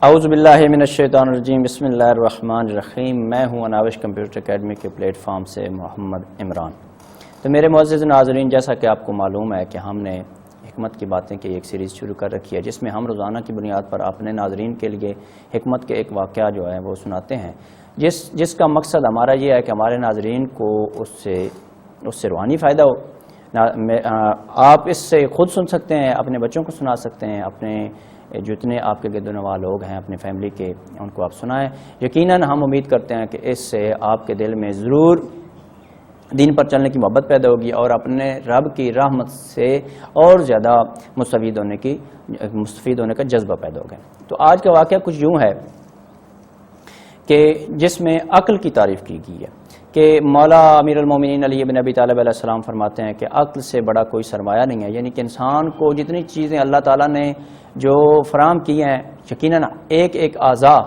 اعوذ باللہ من الشیطان الرجیم، بسم اللہ الرحمن الرحیم۔ میں ہوں اناوش کمپیوٹر اکیڈمی کے پلیٹ فارم سے محمد عمران۔ تو میرے معزز ناظرین، جیسا کہ آپ کو معلوم ہے کہ ہم نے حکمت کی باتیں کی ایک سیریز شروع کر رکھی ہے، جس میں ہم روزانہ کی بنیاد پر اپنے ناظرین کے لیے حکمت کے ایک واقعہ جو ہے وہ سناتے ہیں، جس کا مقصد ہمارا یہ ہے کہ ہمارے ناظرین کو اس سے روحانی فائدہ ہو۔ آپ اس سے خود سن سکتے ہیں، اپنے بچوں کو سنا سکتے ہیں، اپنے جتنے آپ کے گرد و نواح لوگ ہیں اپنے فیملی کے، ان کو آپ سنائیں۔ یقیناً ہم امید کرتے ہیں کہ اس سے آپ کے دل میں ضرور دین پر چلنے کی محبت پیدا ہوگی اور اپنے رب کی رحمت سے اور زیادہ مستفید ہونے کا جذبہ پیدا ہوگا۔ تو آج کا واقعہ کچھ یوں ہے کہ جس میں عقل کی تعریف کی گئی ہے کہ مولا امیر المومنین علی بن ابی طالب علیہ السلام فرماتے ہیں کہ عقل سے بڑا کوئی سرمایہ نہیں ہے، یعنی کہ انسان کو جتنی چیزیں اللہ تعالیٰ نے جو فراہم کی ہیں، یقیناً ایک ایک اعضاء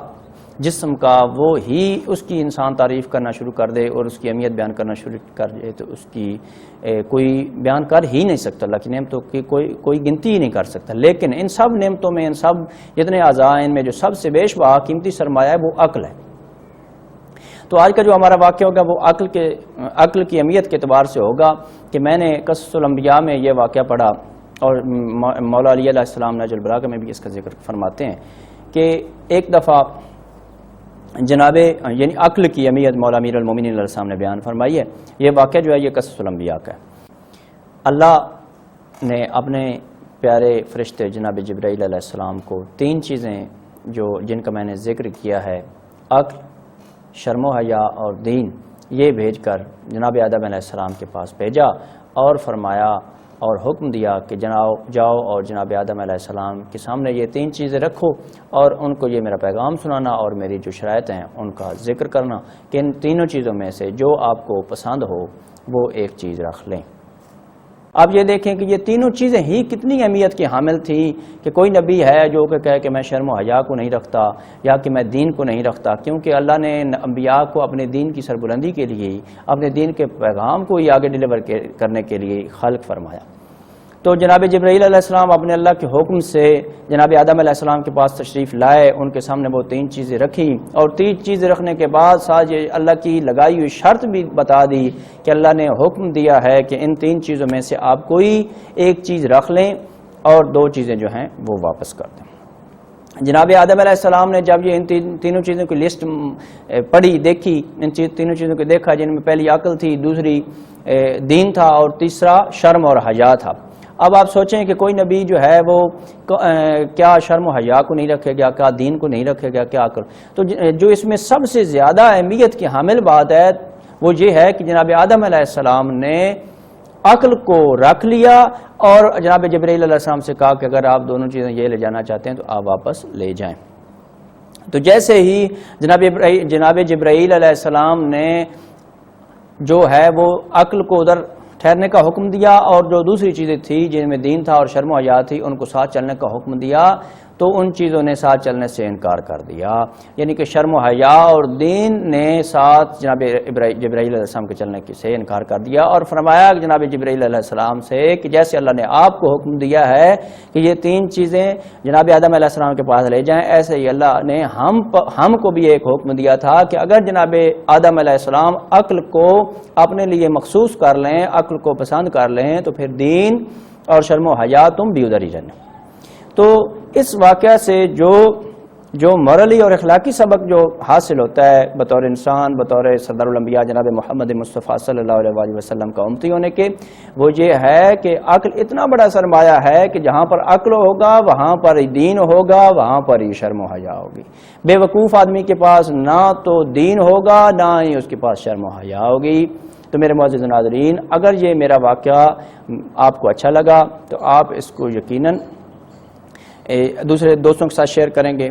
جسم کا، وہ ہی اس کی انسان تعریف کرنا شروع کر دے اور اس کی اہمیت بیان کرنا شروع کر دے تو اس کی کوئی بیان کر ہی نہیں سکتا، اللہ کی نعمتوں کی کوئی گنتی ہی نہیں کر سکتا۔ لیکن ان سب نعمتوں میں، ان سب جتنے اعضاء ہیں، ان میں جو سب سے بیش بہا قیمتی سرمایہ ہے وہ عقل ہے۔ تو آج کا جو ہمارا واقعہ ہوگا وہ عقل کی اہمیت کے اعتبار سے ہوگا کہ میں نے قصص الانبیاء میں یہ واقعہ پڑھا اور مولا علی علیہ السلام نہج البلاغہ میں بھی اس کا ذکر فرماتے ہیں کہ ایک دفعہ یعنی عقل کی اہمیت مولا امیر المومنین علیہ السلام نے بیان فرمائی ہے۔ یہ واقعہ جو ہے یہ قصص الانبیاء کا ہے۔ اللہ نے اپنے پیارے فرشتے جناب جبرائیل علیہ السلام کو تین چیزیں جن کا میں نے ذکر کیا ہے، عقل، شرم و حیا اور دین، یہ بھیج کر جناب آدم علیہ السلام کے پاس بھیجا اور فرمایا اور حکم دیا کہ جاؤ اور جناب آدم علیہ السلام کے سامنے یہ تین چیزیں رکھو اور ان کو یہ میرا پیغام سنانا اور میری جو شرائط ہیں ان کا ذکر کرنا کہ ان تینوں چیزوں میں سے جو آپ کو پسند ہو وہ ایک چیز رکھ لیں۔ آپ یہ دیکھیں کہ یہ تینوں چیزیں ہی کتنی اہمیت کی حامل تھیں کہ کوئی نبی ہے جو کہ کہے کہ میں شرم و حیا کو نہیں رکھتا یا کہ میں دین کو نہیں رکھتا، کیونکہ اللہ نے انبیاء کو اپنے دین کی سربلندی کے لیے، اپنے دین کے پیغام کو ہی آگے ڈیلیور کرنے کے لیے خلق فرمایا۔ تو جناب جبرائیل علیہ السلام اپنے اللہ کے حکم سے جناب آدم علیہ السلام کے پاس تشریف لائے، ان کے سامنے وہ تین چیزیں رکھی اور تین چیزیں رکھنے کے بعد ساتھ اللہ کی لگائی ہوئی شرط بھی بتا دی کہ اللہ نے حکم دیا ہے کہ ان تین چیزوں میں سے آپ کوئی ایک چیز رکھ لیں اور دو چیزیں جو ہیں وہ واپس کر دیں۔ جناب آدم علیہ السلام نے جب یہ ان تینوں چیزوں کی لسٹ پڑھی، دیکھی، ان تینوں چیزوں کو دیکھا جن میں پہلی عقل تھی، دوسری دین تھا اور تیسرا شرم اور حیا تھا۔ اب آپ سوچیں کہ کوئی نبی جو ہے وہ کیا شرم و حیا کو نہیں رکھے گا، کیا دین کو نہیں رکھے گا، کیا عقل؟ تو جو اس میں سب سے زیادہ اہمیت کی حامل بات ہے وہ یہ ہے کہ جناب آدم علیہ السلام نے عقل کو رکھ لیا اور جناب جبرائیل علیہ السلام سے کہا کہ اگر آپ دونوں چیزیں یہ لے جانا چاہتے ہیں تو آپ واپس لے جائیں۔ تو جیسے ہی جناب جبرائیل علیہ السلام نے جو ہے وہ عقل کو ادھر ٹھہرنے کا حکم دیا اور جو دوسری چیزیں تھی جن میں دین تھا اور شرم و حیا تھی ان کو ساتھ چلنے کا حکم دیا، تو ان چیزوں نے ساتھ چلنے سے انکار کر دیا، یعنی کہ شرم و حیا اور دین نے ساتھ جناب جبرائیل علیہ السلام کے چلنے سے انکار کر دیا اور فرمایا جناب جبرائیل علیہ السلام سے کہ جیسے اللہ نے آپ کو حکم دیا ہے کہ یہ تین چیزیں جناب آدم علیہ السلام کے پاس لے جائیں، ایسے ہی اللہ نے ہم کو بھی ایک حکم دیا تھا کہ اگر جناب آدم علیہ السلام عقل کو اپنے لیے مخصوص کر لیں، عقل کو پسند کر لیں، تو پھر دین اور شرم و حیا تم بھی ادھر ہی جانا۔ تو اس واقعہ سے جو مورلی اور اخلاقی سبق جو حاصل ہوتا ہے بطور انسان، بطور سردار الانبیاء جناب محمد مصطفیٰ صلی اللہ علیہ وسلم کا امتی ہونے کے، وہ یہ ہے کہ عقل اتنا بڑا سرمایہ ہے کہ جہاں پر عقل ہوگا وہاں پر ہی دین ہوگا، وہاں پر ہی شرم و حیا ہوگی۔ بے وقوف آدمی کے پاس نہ تو دین ہوگا نہ ہی اس کے پاس شرم و حیا ہوگی۔ تو میرے معزز ناظرین، اگر یہ میرا واقعہ آپ کو اچھا لگا تو آپ اس کو یقیناً دوسرے دوستوں کے ساتھ شیئر کریں گے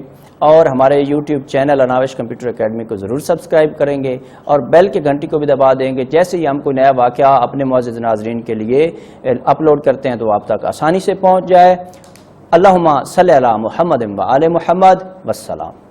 اور ہمارے یوٹیوب چینل اناوش کمپیوٹر اکیڈمی کو ضرور سبسکرائب کریں گے اور بیل کے گھنٹی کو بھی دبا دیں گے، جیسے ہی ہم کوئی نیا واقعہ اپنے معزز ناظرین کے لیے اپلوڈ کرتے ہیں تو آپ تک آسانی سے پہنچ جائے۔ اللہم صلی علی محمد و آل محمد، والسلام۔